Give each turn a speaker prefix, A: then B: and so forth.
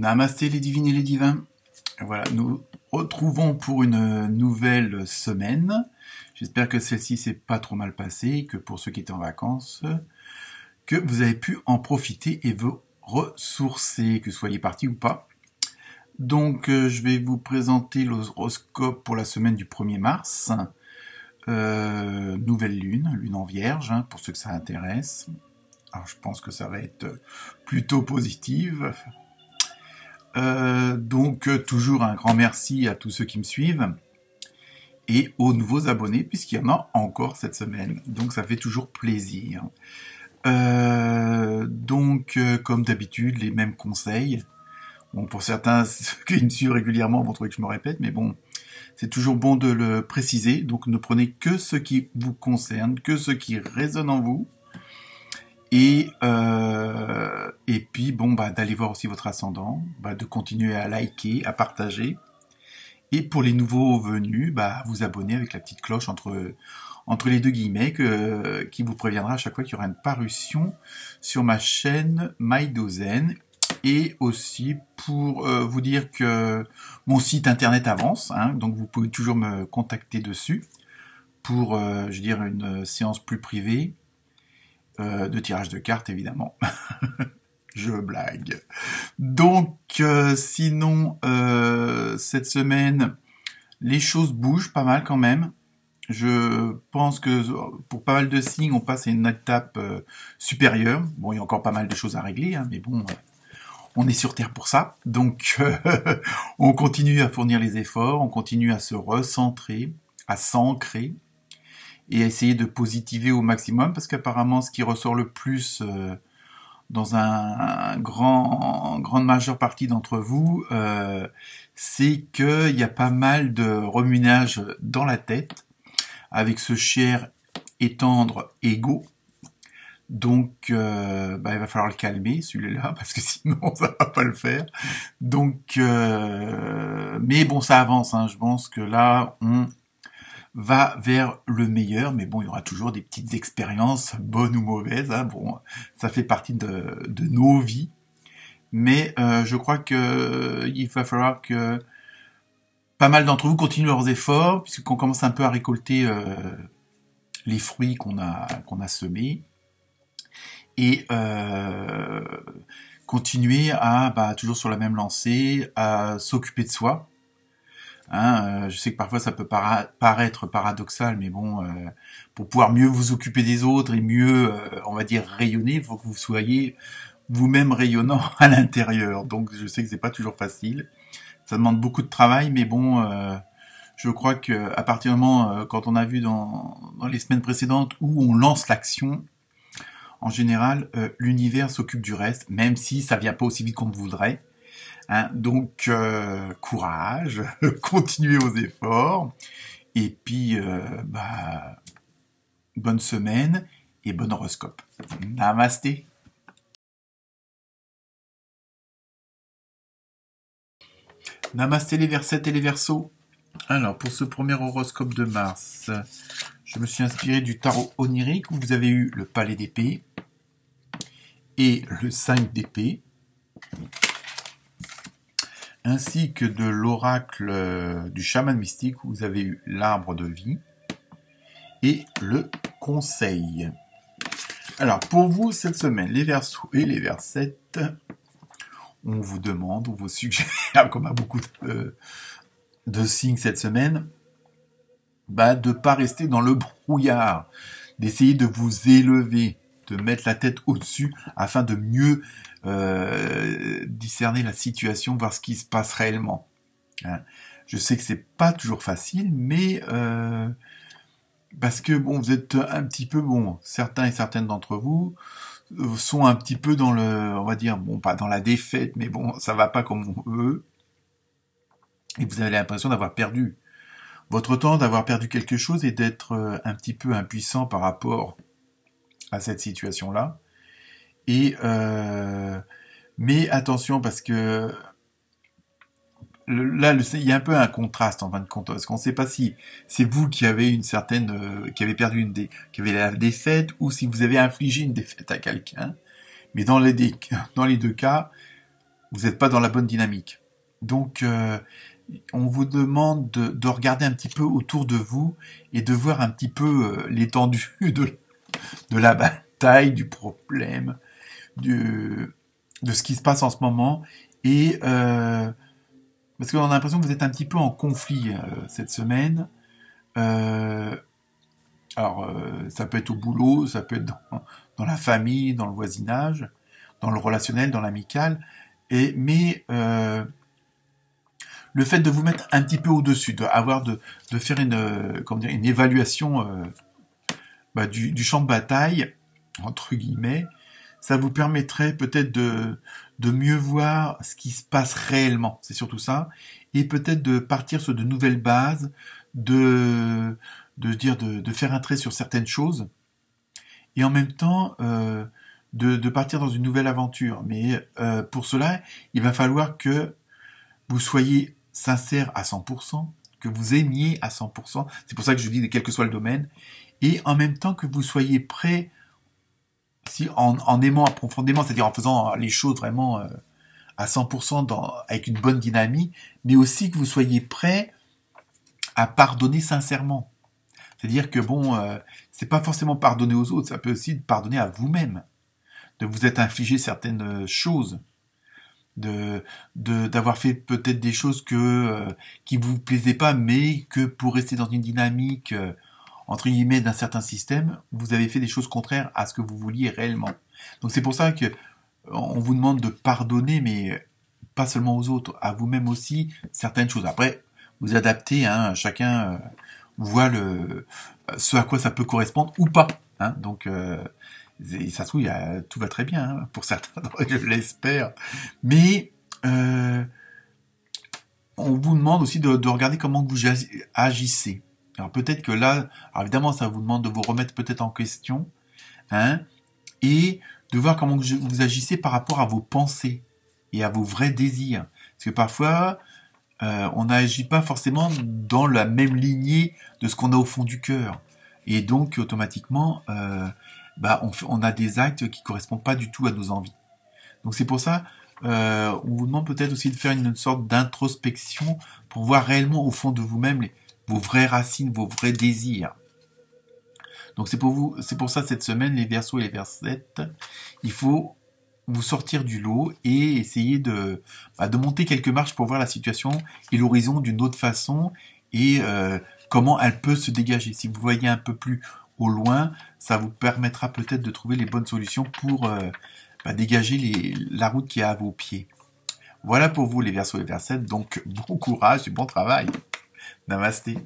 A: Namasté les divines et les divins. Voilà, nous retrouvons pour une nouvelle semaine. J'espère que celle-ci s'est pas trop mal passée, que pour ceux qui étaient en vacances, que vous avez pu en profiter et vous ressourcer, que vous soyez partis ou pas. Donc, je vais vous présenter l'horoscope pour la semaine du 1er mars. Nouvelle lune, lune en vierge, pour ceux que ça intéresse. Alors, je pense que ça va être plutôt positive. Toujours un grand merci à tous ceux qui me suivent et aux nouveaux abonnés, puisqu'il y en a encore cette semaine. Donc, ça fait toujours plaisir. Comme d'habitude, les mêmes conseils. Bon, pour certains qui me suivent régulièrement vont trouver que je me répète, mais bon, c'est toujours bon de le préciser. Donc, ne prenez que ce qui vous concerne, que ce qui résonne en vous. Et puis, d'aller voir aussi votre ascendant, de continuer à liker, à partager. Et pour les nouveaux venus, vous abonner avec la petite cloche entre les deux guillemets qui vous préviendra à chaque fois qu'il y aura une parution sur ma chaîne MyDozen. Et aussi pour vous dire que mon site internet avance, donc vous pouvez toujours me contacter dessus pour, une séance plus privée de tirage de cartes, évidemment. Je blague. Donc, sinon, cette semaine, les choses bougent pas mal quand même. Je pense que pour pas mal de signes, on passe à une étape supérieure. Bon, il y a encore pas mal de choses à régler, mais bon... on est sur Terre pour ça, donc on continue à fournir les efforts, on continue à se recentrer, à s'ancrer et à essayer de positiver au maximum, parce qu'apparemment ce qui ressort le plus dans grande majeure partie d'entre vous, c'est qu'il y a pas mal de remue-ménage dans la tête, avec ce cher et tendre ego. Donc, il va falloir le calmer, celui-là, parce que sinon, ça va pas le faire. Donc, mais bon, ça avance, je pense que là, on va vers le meilleur, mais bon, il y aura toujours des petites expériences, bonnes ou mauvaises, bon, ça fait partie de nos vies. Mais je crois que il va falloir que pas mal d'entre vous continuent leurs efforts, puisqu'on commence un peu à récolter les fruits qu'on a semés. Et continuer à, toujours sur la même lancée, à s'occuper de soi. Je sais que parfois ça peut paraître paradoxal, mais bon, pour pouvoir mieux vous occuper des autres et mieux, on va dire, rayonner, il faut que vous soyez vous-même rayonnant à l'intérieur. Donc je sais que c'est pas toujours facile, ça demande beaucoup de travail, mais bon, je crois que à partir du moment, quand on a vu dans les semaines précédentes où on lance l'action, en général, l'univers s'occupe du reste, même si ça vient pas aussi vite qu'on voudrait. Donc, courage, continuez vos efforts, et puis, bonne semaine et bon horoscope. Namasté. Namasté les Versettes et les Verseaux. Alors, pour ce premier horoscope de mars, je me suis inspiré du tarot onirique où vous avez eu le palais d'épée et le 5 d'épée, ainsi que de l'oracle du chaman mystique où vous avez eu l'arbre de vie et le conseil. Alors, pour vous, cette semaine, les Verseaux et les Versettes, on vous demande, on vous suggère, comme à beaucoup de signes cette semaine, de pas rester dans le brouillard, d'essayer de vous élever, de mettre la tête au-dessus afin de mieux discerner la situation, voir ce qui se passe réellement. Je sais que c'est pas toujours facile, mais parce que bon, vous êtes un petit peu certains et certaines d'entre vous sont un petit peu dans on va dire, pas dans la défaite, mais bon, ça va pas comme on veut, et vous avez l'impression d'avoir perdu votre temps, d'avoir perdu quelque chose et d'être un petit peu impuissant par rapport à cette situation-là. Et mais attention, parce que là, il y a un peu un contraste en fin de compte, parce qu'on ne sait pas si c'est vous qui avez qui avez perdu qui avez la défaite, ou si vous avez infligé une défaite à quelqu'un. Mais dans les deux cas, vous n'êtes pas dans la bonne dynamique. Donc, on vous demande de regarder un petit peu autour de vous et de voir un petit peu l'étendue de la bataille, du problème, de ce qui se passe en ce moment. Et parce qu'on a l'impression que vous êtes un petit peu en conflit cette semaine. Euh, ça peut être au boulot, ça peut être dans la famille, dans le voisinage, dans le relationnel, dans l'amical. Mais le fait de vous mettre un petit peu au-dessus, de faire une évaluation du champ de bataille, entre guillemets, ça vous permettrait peut-être de mieux voir ce qui se passe réellement. C'est surtout ça. Et peut-être de partir sur de nouvelles bases, de faire un trait sur certaines choses. Et en même temps, de partir dans une nouvelle aventure. Mais pour cela, il va falloir que vous soyez sincère à 100%, que vous aimiez à 100%. C'est pour ça que je dis quel que soit le domaine. Et en même temps que vous soyez prêt, en aimant profondément, c'est-à-dire en faisant les choses vraiment à 100% avec une bonne dynamique, mais aussi que vous soyez prêt à pardonner sincèrement. C'est-à-dire que c'est pas forcément pardonner aux autres, ça peut aussi pardonner à vous-même, de vous être infligé certaines choses, d'avoir fait peut-être des choses qui vous plaisaient pas, mais que pour rester dans une dynamique entre guillemets d'un certain système, vous avez fait des choses contraires à ce que vous vouliez réellement. Donc c'est pour ça que on vous demande de pardonner, mais pas seulement aux autres, à vous-même aussi certaines choses. Après, vous adaptez, hein, chacun voit ce à quoi ça peut correspondre ou pas. Hein, donc ça se trouve, tout va très bien hein, pour certains, je l'espère. Mais on vous demande aussi de regarder comment vous agissez. Alors peut-être que là, alors évidemment, ça vous demande de vous remettre peut-être en question, hein, et de voir comment vous agissez par rapport à vos pensées et à vos vrais désirs. Parce que parfois, on n'agit pas forcément dans la même lignée de ce qu'on a au fond du cœur. Et donc, automatiquement, on a des actes qui correspondent pas du tout à nos envies. Donc c'est pour ça, on vous demande peut-être aussi de faire une sorte d'introspection pour voir réellement au fond de vous-même vos vraies racines, vos vrais désirs. Donc c'est pour ça cette semaine, les Verseaux et les Versettes, il faut vous sortir du lot et essayer de monter quelques marches pour voir la situation et l'horizon d'une autre façon et comment elle peut se dégager. Si vous voyez un peu plus au loin, ça vous permettra peut-être de trouver les bonnes solutions pour dégager la route qui est à vos pieds. Voilà pour vous les Verseaux et les Versettes, donc bon courage et bon travail. Namasté.